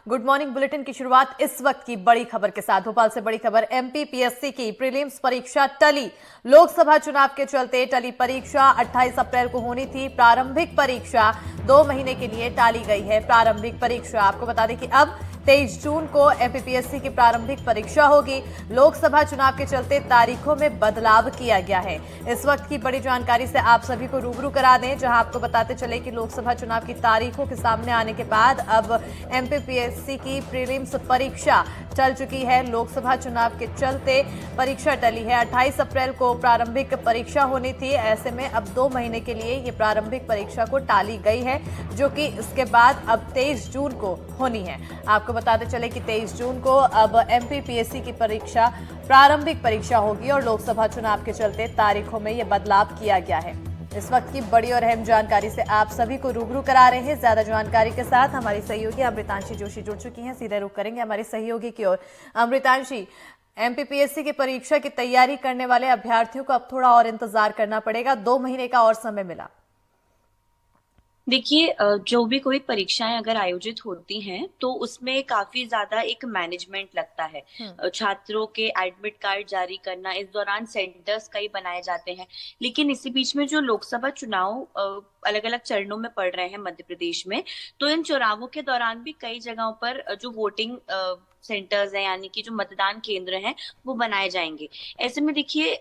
Good morning bulletin की शुरुआत इस वक्त की बड़ी खबर के साथ। भोपाल से बड़ी खबर, एमपीपीएससी की प्रीलिम्स परीक्षा टली। लोकसभा चुनाव के चलते टली परीक्षा 28 अप्रैल को होनी थी। प्रारंभिक परीक्षा 2 महीने के लिए टाली गई है। प्रारंभिक परीक्षा आपको बता दें कि अब 23 जून को एमपीपीएससी की प्रारंभिक परीक्षा होगी। लोकसभा चुनाव के चलते तारीखों में बदलाव किया गया है। इस वक्त की बड़ी जानकारी से आप सभी को रूबरू करा दें, जहां आपको बताते चले कि लोकसभा चुनाव की तारीखों के सामने आने के बाद अब एमपीपीएससी की प्रीलिम्स परीक्षा टल चुकी है। लोकसभा चुनाव के चलते परीक्षा टली है। 28 अप्रैल को प्रारंभिक परीक्षा होनी थी। ऐसे में अब 2 महीने के लिए ये प्रारंभिक परीक्षा को टाली गई है, जो कि इसके बाद अब 23 जून को होनी है। आपको बताते चले कि 23 जून को अब एमपीपीएससी की परीक्षा प्रारंभिक परीक्षा होगी और लोकसभा चुनाव के चलते तारीखों में यह बदलाव किया गया है। इस वक्त की बड़ी और अहम जानकारी से आप सभी को रूबरू करा रहे हैं। ज्यादा जानकारी के साथ हमारी सहयोगी अमृतांशी जोशी जुड़ चुकी हैं। सीधे रुख करेंगे हमारी सहयोगी की ओर। अमृतांशी, एमपीपीएससी की परीक्षा की तैयारी करने वाले अभ्यर्थियों को अब थोड़ा और इंतजार करना पड़ेगा। 2 महीने का और समय मिला। देखिए, जो भी कोई परीक्षाएं अगर आयोजित होती हैं तो उसमें काफी ज्यादा एक मैनेजमेंट लगता है। छात्रों के एडमिट कार्ड जारी करना, इस दौरान सेंटर्स कई बनाए जाते हैं। लेकिन इसी बीच में जो लोकसभा चुनाव अलग अलग चरणों में पड़ रहे हैं मध्य प्रदेश में, तो इन चुनावों के दौरान भी कई जगहों पर जो वोटिंग सेंटर्स हैं, यानी कि जो मतदान केंद्र हैं, वो बनाए जाएंगे। ऐसे में देखिए,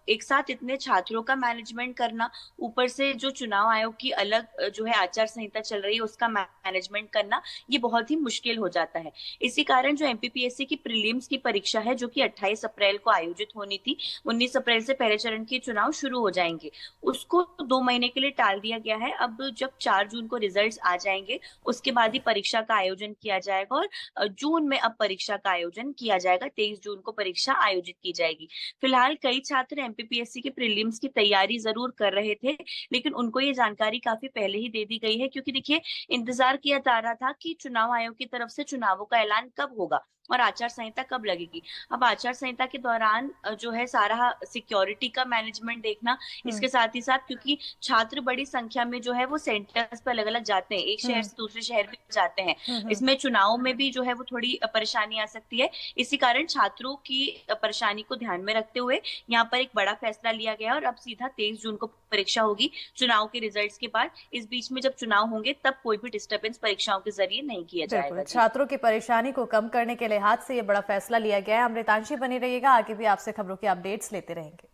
एक साथ इतने छात्रों का मैनेजमेंट करना, ऊपर से जो चुनाव आयोग की अलग जो है आचार संहिता चल रही है उसका मैनेजमेंट करना, ये बहुत ही मुश्किल हो जाता है। इसी कारण जो एमपीपीएससी की प्रीलिम्स की परीक्षा है, जो कि 28 अप्रैल को आयोजित होनी थी, 19 अप्रैल से पहले चरण के चुनाव शुरू हो जाएंगे, उसको 2 महीने के लिए टाल दिया गया है। अब जब 4 जून को रिजल्ट आ जाएंगे, उसके बाद ही परीक्षा का आयोजन किया जाएगा और जून में अब परीक्षा का आयोजन किया जाएगा। 23 जून को परीक्षा आयोजित की जाएगी। फिलहाल कई छात्र एमपीपीएससी के प्रीलिम्स की तैयारी जरूर कर रहे थे, लेकिन उनको ये जानकारी काफी पहले ही दे दी गई है, क्योंकि देखिए, इंतजार किया जा रहा था कि चुनाव आयोग की तरफ से चुनावों का ऐलान कब होगा और आचार संहिता कब लगेगी। अब आचार संहिता के दौरान जो है सारा सिक्योरिटी का मैनेजमेंट देखना, इसके साथ ही साथ क्योंकि छात्र बड़ी संख्या में जो है वो सेंटर्स पर अलग अलग जाते हैं, एक शहर से दूसरे शहर भी जाते हैं, इसमें चुनाव में भी जो है वो थोड़ी परेशानी आ सकती है। इसी कारण छात्रों की परेशानी को ध्यान में रखते हुए यहाँ पर एक बड़ा फैसला लिया गया और अब सीधा 23 जून को परीक्षा होगी चुनाव के रिजल्ट्स के बाद। इस बीच में जब चुनाव होंगे तब कोई भी डिस्टर्बेंस परीक्षाओं के जरिए नहीं किया जाएगा। छात्रों की परेशानी को कम करने के लिहाज से यह बड़ा फैसला लिया गया है। अमृतांशी बनी रहिएगा, आगे भी आपसे खबरों की अपडेट्स लेते रहेंगे।